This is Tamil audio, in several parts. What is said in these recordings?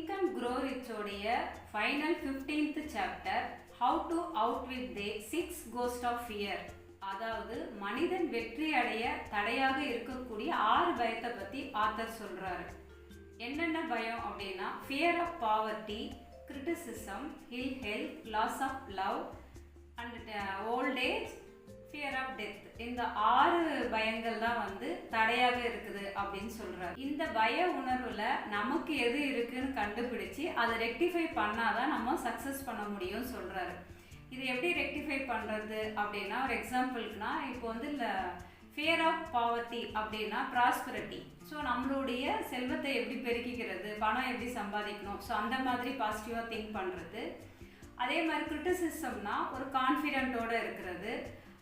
திங்க் அண்ட் க்ரோ ரிச்சோடைய final 15th chapter how to out with the 6 ghost of fear. அதாவது மனிதன் வெற்றி அடைய தடையாக இருக்கக்கூடிய 6 பயத்தை பற்றி ஆத்தர் சொல்கிறாரு. என்னென்ன பயம் அப்படின்னா fear of poverty, criticism, ill health, loss of love and old age, fear of death. இந்த 6 பயங்கள் தான் தடையாக இருக்குது அப்படின்னு சொல்றாரு. இந்த பய உணர்வுல நமக்கு எது இருக்குன்னு கண்டுபிடிச்சு அதை ரெக்டிஃபை பண்ணாதான் நம்ம சக்சஸ் பண்ண முடியும் சொல்றாரு. இது எப்படி ரெக்டிஃபை பண்றது அப்படின்னா, ஒரு எக்ஸாம்பிளுக்குனா இப்போ இல்லை ஃபியர் ஆஃப் பாவர்ட்டி அப்படின்னா ப்ராஸ்பரிட்டி. ஸோ நம்மளுடைய செல்வத்தை எப்படி பெருக்கிக்கிறது, பணம் எப்படி சம்பாதிக்கணும், ஸோ அந்த மாதிரி பாசிட்டிவாக திங்க் பண்ணுறது. அதே மாதிரி கிரிட்டிசிசம்னா ஒரு கான்ஃபிடென்ட்டோடு இருக்கிறது.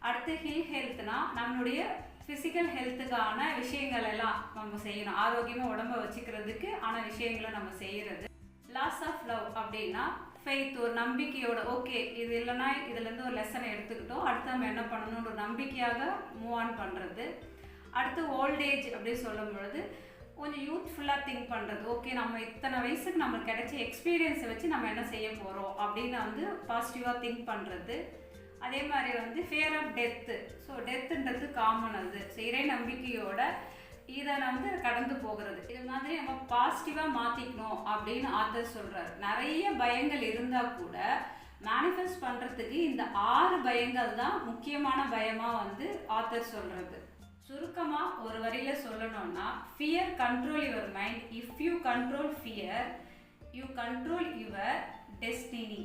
அடுத்து ஹில் ஹெல்த்னா நம்மளுடைய ஃபிசிக்கல் ஹெல்த்துக்கான விஷயங்கள் எல்லாம் நம்ம செய்யணும், ஆரோக்கியமாக உடம்பை வச்சுக்கிறதுக்கு ஆன விஷயங்களை நம்ம செய்கிறது. லாஸ் ஆஃப் லவ் அப்படின்னா ஃபெய்த், ஒரு நம்பிக்கையோட ஓகே இது இல்லைன்னா இதுலேருந்து ஒரு லெசனை எடுத்துக்கிட்டோம், அடுத்து நம்ம என்ன பண்ணணும் ஒரு நம்பிக்கையாக மூவ் ஆன் பண்ணுறது. அடுத்து ஓல்டேஜ் அப்படின்னு சொல்லும் பொழுது கொஞ்சம் யூத்ஃபுல்லாக திங்க் பண்ணுறது. ஓகே நம்ம இத்தனை வயசுக்கு நம்மளுக்கு கிடைச்ச எக்ஸ்பீரியன்ஸை வச்சு நம்ம என்ன செய்ய போகிறோம் அப்படின்னு பாசிட்டிவாக திங்க் பண்ணுறது. அதே மாதிரி ஃபியர் ஆஃப் டெத்து. ஸோ டெத்துன்றது காமன், ஸோ இறை நம்பிக்கையோட இதை கடந்து போகிறது. இது மாதிரி நம்ம பாசிட்டிவாக மாற்றிக்கணும் அப்படின்னு ஆத்தர் சொல்கிறார். நிறைய பயங்கள் இருந்தால் கூட மேனிஃபெஸ்ட் பண்ணுறதுக்கு இந்த 6 பயங்கள் தான் முக்கியமான பயமாக ஆத்தர் சொல்கிறது. சுருக்கமாக ஒரு வரியில் சொல்லணும்னா, fear control your mind. If you control fear, you control your destiny.